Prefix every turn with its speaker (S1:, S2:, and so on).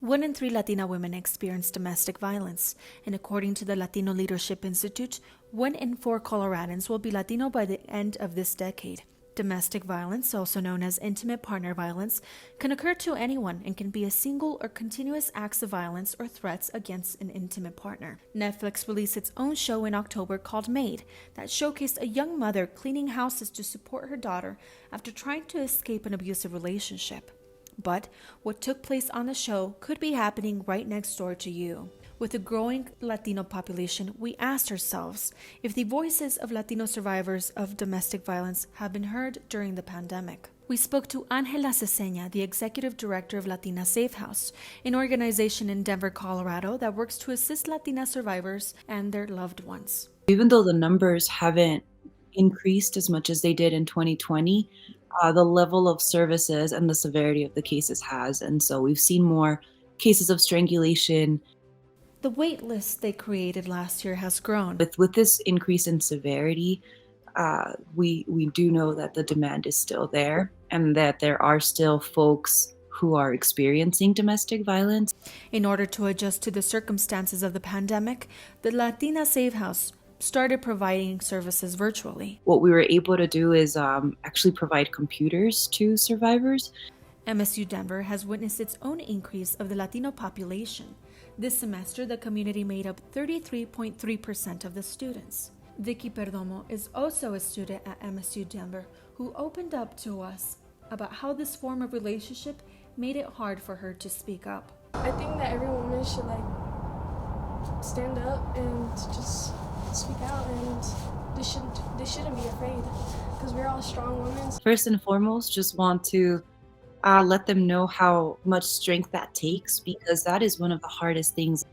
S1: 1 in 3 Latina women experience domestic violence, and according to the Latino Leadership Institute, 1 in 4 Coloradans will be Latino by the end of this decade. Domestic violence, also known as intimate partner violence, can occur to anyone and can be a single or continuous acts of violence or threats against an intimate partner. Netflix released its own show in October called Maid that showcased a young mother cleaning houses to support her daughter after trying to escape an abusive relationship. But what took place on the show could be happening right next door to you. With a growing Latino population, we asked ourselves if the voices of Latino survivors of domestic violence have been heard during the pandemic. We spoke to Angela Ceseña, the executive director of Latina Safe House, an organization in Denver, Colorado that works to assist Latina survivors and their loved ones.
S2: Even though the numbers haven't increased as much as they did in 2020, the level of services and the severity of the cases has. And so we've seen more cases of strangulation.
S1: The wait list they created last year has grown.
S2: With this increase in severity, we do know that the demand is still there and that there are still folks who are experiencing domestic violence.
S1: In order to adjust to the circumstances of the pandemic, the Latina Safe House started providing services virtually.
S2: What we were able to do is actually provide computers to survivors.
S1: MSU Denver has witnessed its own increase of the Latino population. This semester, the community made up 33.3% of the students. Vicky Perdomo is also a student at MSU Denver who opened up to us about how this form of relationship made it hard for her to speak up.
S3: I think that every woman should stand up and just speak out, and they shouldn't be afraid because we're all strong women.
S2: First and foremost, just want to let them know how much strength that takes, because that is one of the hardest things.